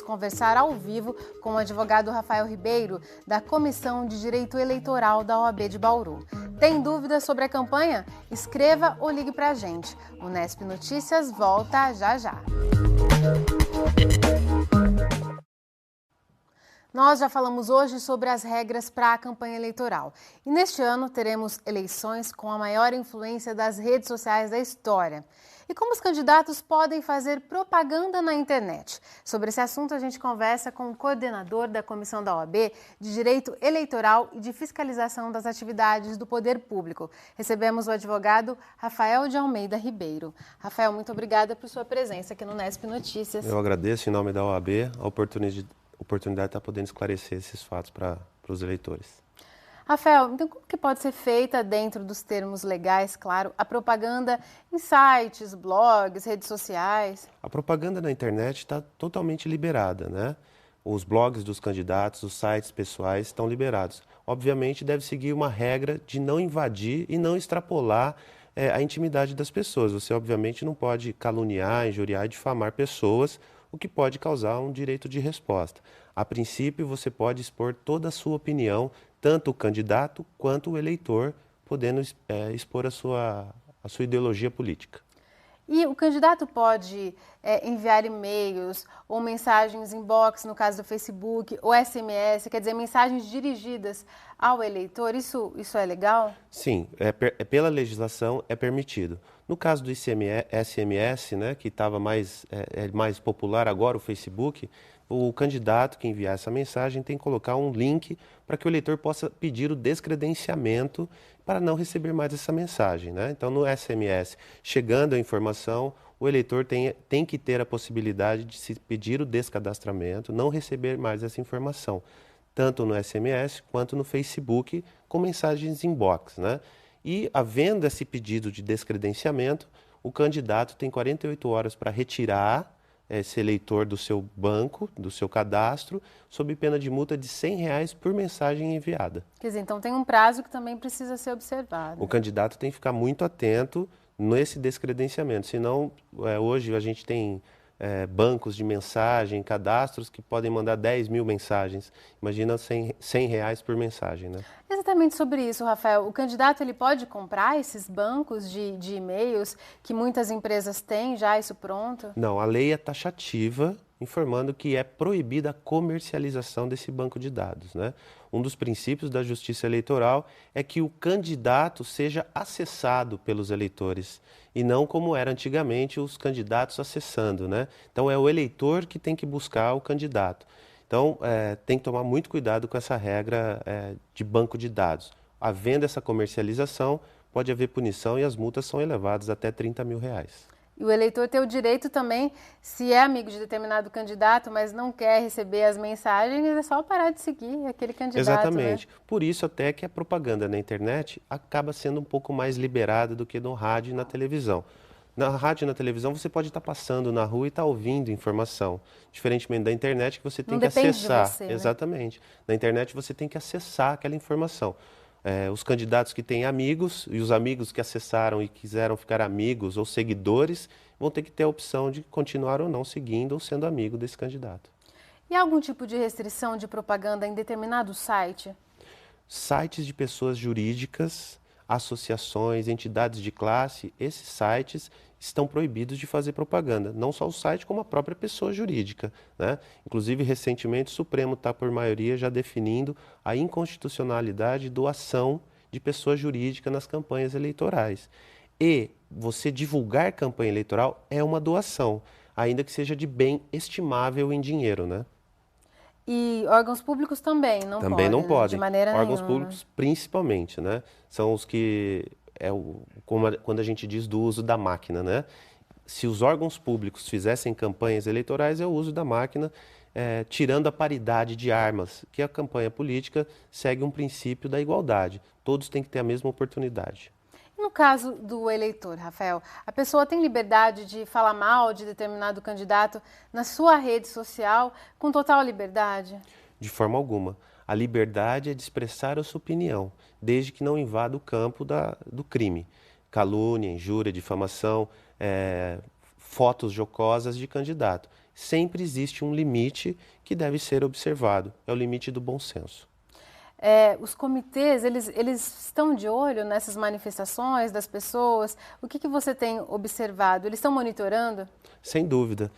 conversar ao vivo com o advogado Rafael Ribeiro, da Comissão de Direito Eleitoral da OAB de Bauru. Tem dúvidas sobre a campanha? Escreva ou ligue para a gente. O Unesp Notícias volta já já. Nós já falamos hoje sobre as regras para a campanha eleitoral. E neste ano teremos eleições com a maior influência das redes sociais da história. E como os candidatos podem fazer propaganda na internet? Sobre esse assunto a gente conversa com o coordenador da Comissão da OAB de Direito Eleitoral e de Fiscalização das Atividades do Poder Público. Recebemos o advogado Rafael de Almeida Ribeiro. Rafael, muito obrigada por sua presença aqui no Unesp Notícias. Eu agradeço em nome da OAB a oportunidade de estar podendo esclarecer esses fatos para os eleitores. Rafael, então como que pode ser feita, dentro dos termos legais, claro, a propaganda em sites, blogs, redes sociais? A propaganda na internet está totalmente liberada, né? Os blogs dos candidatos, os sites pessoais estão liberados. Obviamente deve seguir uma regra de não invadir e não extrapolar a intimidade das pessoas. Você obviamente não pode caluniar, injuriar e difamar pessoas, o que pode causar um direito de resposta. A princípio, você pode expor toda a sua opinião, tanto o candidato quanto o eleitor, podendo expor a sua ideologia política. E o candidato pode enviar e-mails ou mensagens inbox, no caso do Facebook, ou SMS, quer dizer, mensagens dirigidas ao eleitor. Isso é legal? Sim, pela legislação é permitido. No caso do SMS, né, que estava mais popular agora, o Facebook, o candidato que enviar essa mensagem tem que colocar um link para que o eleitor possa pedir o descredenciamento para não receber mais essa mensagem, né? Então, no SMS, chegando a informação, o eleitor tem que ter a possibilidade de se pedir o descadastramento, não receber mais essa informação, tanto no SMS quanto no Facebook, com mensagens inbox, né? E, havendo esse pedido de descredenciamento, o candidato tem 48 horas para retirar esse eleitor do seu banco, do seu cadastro, sob pena de multa de R$100 por mensagem enviada. Quer dizer, então tem um prazo que também precisa ser observado. O candidato tem que ficar muito atento nesse descredenciamento, senão hoje a gente tem bancos de mensagem, cadastros que podem mandar 10 mil mensagens. Imagina R$100 por mensagem, né? Exatamente sobre isso, Rafael. O candidato ele pode comprar esses bancos de e-mails que muitas empresas têm já isso pronto? Não, a lei é taxativa, informando que é proibida a comercialização desse banco de dados, né? Um dos princípios da Justiça Eleitoral é que o candidato seja acessado pelos eleitores e não como era antigamente os candidatos acessando, né? Então é o eleitor que tem que buscar o candidato. Então tem que tomar muito cuidado com essa regra de banco de dados. Havendo essa comercialização, pode haver punição e as multas são elevadas até R$30 mil. E o eleitor tem o direito também, se é amigo de determinado candidato, mas não quer receber as mensagens, é só parar de seguir aquele candidato. Exatamente. Né? Por isso até que a propaganda na internet acaba sendo um pouco mais liberada do que no rádio e na televisão. Na rádio e na televisão você pode estar passando na rua e estar ouvindo informação, diferentemente da internet que você tem que acessar. De você, né? Exatamente. Na internet você tem que acessar aquela informação. Os candidatos que têm amigos e os amigos que acessaram e quiseram ficar amigos ou seguidores vão ter que ter a opção de continuar ou não seguindo ou sendo amigo desse candidato. E há algum tipo de restrição de propaganda em determinado site? Sites de pessoas jurídicas, associações, entidades de classe, esses sites estão proibidos de fazer propaganda. Não só o site, como a própria pessoa jurídica, né? Inclusive, recentemente, o Supremo está, por maioria, já definindo a inconstitucionalidade de doação de pessoa jurídica nas campanhas eleitorais. E você divulgar campanha eleitoral é uma doação, ainda que seja de bem estimável em dinheiro, né? E órgãos públicos também não podem? Também não podem. De maneira órgãos nenhuma. Públicos, principalmente, né? São os que quando a gente diz do uso da máquina, né? Se os órgãos públicos fizessem campanhas eleitorais, é o uso da máquina, tirando a paridade de armas, que a campanha política segue um princípio da igualdade. Todos têm que ter a mesma oportunidade. No caso do eleitor, Rafael, a pessoa tem liberdade de falar mal de determinado candidato na sua rede social com total liberdade? De forma alguma. A liberdade é de expressar a sua opinião, desde que não invada o campo do crime. Calúnia, injúria, difamação, fotos jocosas de candidato. sempre existe um limite que deve ser observado, é o limite do bom senso. Os comitês, eles estão de olho nessas manifestações das pessoas? O que você tem observado? Eles estão monitorando? Sem dúvida.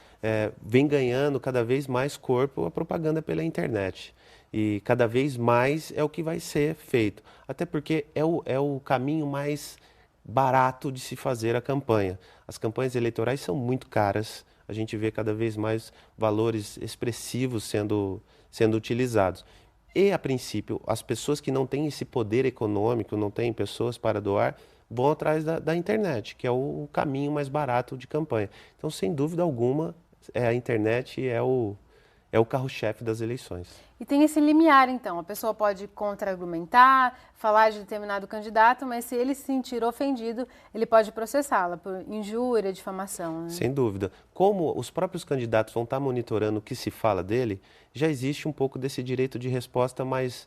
Vem ganhando cada vez mais corpo a propaganda pela internet. E cada vez mais é o que vai ser feito. Até porque é o caminho mais barato de se fazer a campanha. As campanhas eleitorais são muito caras. A gente vê cada vez mais valores expressivos sendo utilizados. E, a princípio, as pessoas que não têm esse poder econômico, não têm pessoas para doar, vão atrás da internet, que é o caminho mais barato de campanha. Então, sem dúvida alguma, a internet é o carro-chefe das eleições. E tem esse limiar, então. A pessoa pode contra-argumentar, falar de determinado candidato, mas se ele se sentir ofendido, ele pode processá-la por injúria, difamação. Né? Sem dúvida. Como os próprios candidatos vão estar monitorando o que se fala dele, já existe um pouco desse direito de resposta mais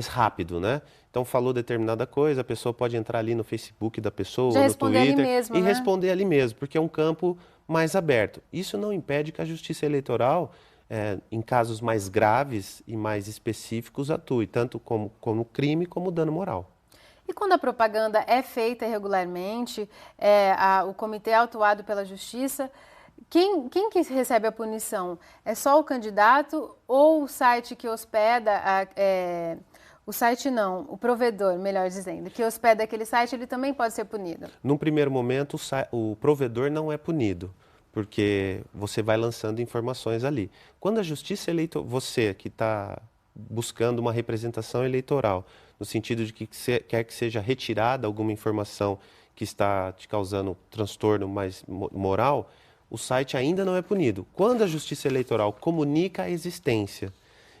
rápido, né? Então, falou determinada coisa, a pessoa pode entrar ali no Facebook da pessoa, ou no Twitter, mesmo, e né? responder ali mesmo, porque é um campo mais aberto. Isso não impede que a Justiça Eleitoral, em casos mais graves e mais específicos, atue, tanto como crime como dano moral. E quando a propaganda é feita irregularmente, o comitê é autuado pela Justiça, quem que recebe a punição? É só o candidato ou o site que hospeda, o site não, o provedor, melhor dizendo, que hospeda aquele site, ele também pode ser punido? Num primeiro momento, o provedor não é punido, porque você vai lançando informações ali. Quando a Justiça Eleitoral, você que está buscando uma representação eleitoral, no sentido de que quer que seja retirada alguma informação que está te causando transtorno mais moral, o site ainda não é punido. Quando a Justiça Eleitoral comunica a existência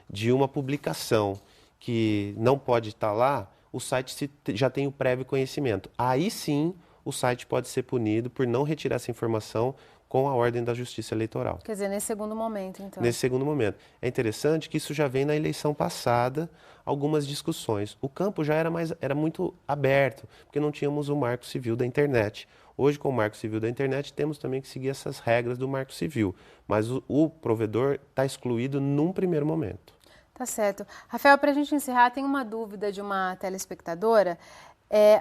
de uma publicação que não pode estar lá, o site já tem o prévio conhecimento. Aí sim, o site pode ser punido por não retirar essa informação com a ordem da Justiça Eleitoral. Quer dizer, nesse segundo momento, então. Nesse segundo momento. É interessante que isso já vem na eleição passada, algumas discussões. O campo já era muito aberto, porque não tínhamos o Marco Civil da internet. Hoje, com o Marco Civil da internet, temos também que seguir essas regras do Marco Civil. Mas o provedor está excluído num primeiro momento. Tá certo. Rafael, para a gente encerrar, tem uma dúvida de uma telespectadora.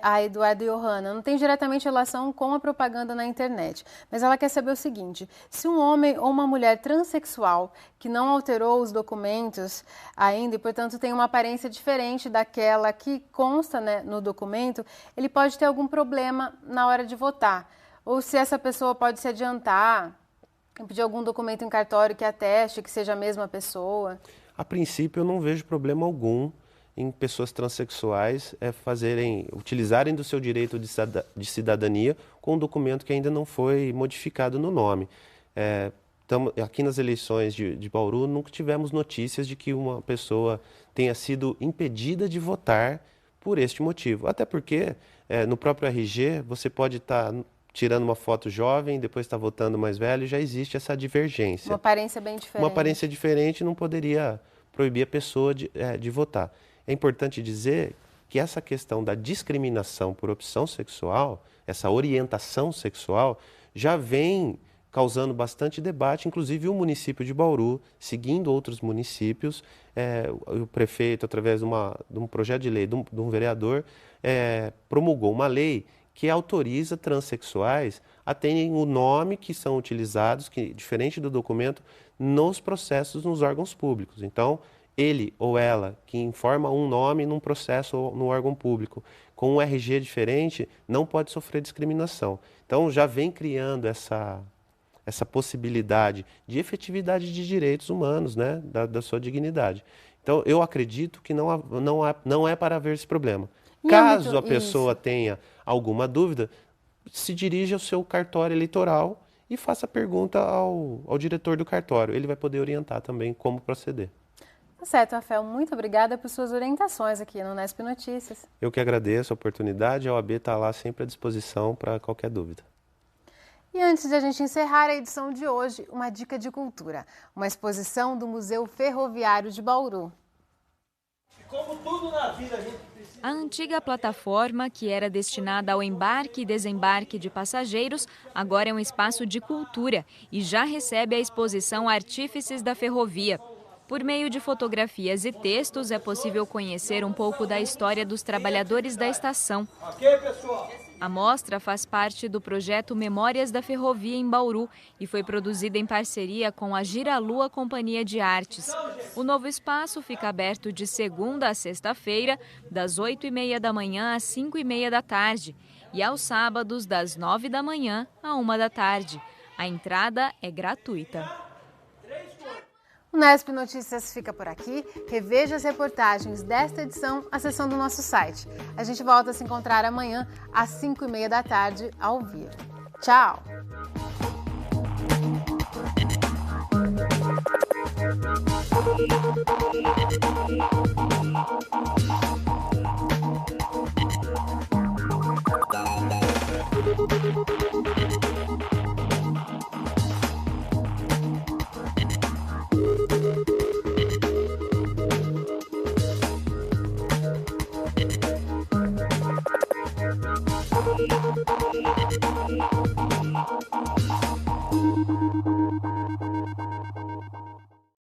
A Eduardo Johanna, não tem diretamente relação com a propaganda na internet, mas ela quer saber o seguinte: se um homem ou uma mulher transexual que não alterou os documentos ainda e, portanto, tem uma aparência diferente daquela que consta, né, no documento, ele pode ter algum problema na hora de votar? Ou se essa pessoa pode se adiantar e pedir algum documento em cartório que ateste que seja a mesma pessoa? A princípio, eu não vejo problema algum em pessoas transexuais utilizarem do seu direito de cidadania com um documento que ainda não foi modificado no nome. Aqui nas eleições de Bauru, nunca tivemos notícias de que uma pessoa tenha sido impedida de votar por este motivo. Até porque, no próprio RG, você pode estar tirando uma foto jovem, depois está votando mais velho, já existe essa divergência. Uma aparência bem diferente. Uma aparência diferente não poderia proibir a pessoa de votar. É importante dizer que essa questão da discriminação por opção sexual, essa orientação sexual, já vem causando bastante debate, inclusive o município de Bauru, seguindo outros municípios, o prefeito, através de um projeto de lei, de um vereador, promulgou uma lei que autoriza transexuais a terem o nome que são utilizados, que diferente do documento, nos processos nos órgãos públicos. Então, ele ou ela que informa um nome num processo ou no órgão público com um RG diferente, não pode sofrer discriminação. Então, já vem criando essa possibilidade de efetividade de direitos humanos, né, da sua dignidade. Então, eu acredito que não é para haver esse problema. Caso a pessoa tenha alguma dúvida, se dirija ao seu cartório eleitoral e faça a pergunta ao diretor do cartório. Ele vai poder orientar também como proceder. Tá certo, Rafael. Muito obrigada por suas orientações aqui no Unesp Notícias. Eu que agradeço a oportunidade. A OAB está lá sempre à disposição para qualquer dúvida. E antes de a gente encerrar a edição de hoje, uma dica de cultura. Uma exposição do Museu Ferroviário de Bauru. Como tudo na vida, a gente precisa A antiga plataforma, que era destinada ao embarque e desembarque de passageiros, agora é um espaço de cultura e já recebe a exposição Artífices da Ferrovia. Por meio de fotografias e textos, é possível conhecer um pouco da história dos trabalhadores da estação. A mostra faz parte do projeto Memórias da Ferrovia em Bauru e foi produzida em parceria com a Giralua Companhia de Artes. O novo espaço fica aberto de segunda a sexta-feira, das 8h30 da manhã às 5h30 da tarde, e aos sábados, das 9 da manhã à 1 da tarde. A entrada é gratuita. O Nesp Notícias fica por aqui. Reveja as reportagens desta edição acessando o nosso site. A gente volta a se encontrar amanhã às 5h30 da tarde ao vivo. Tchau!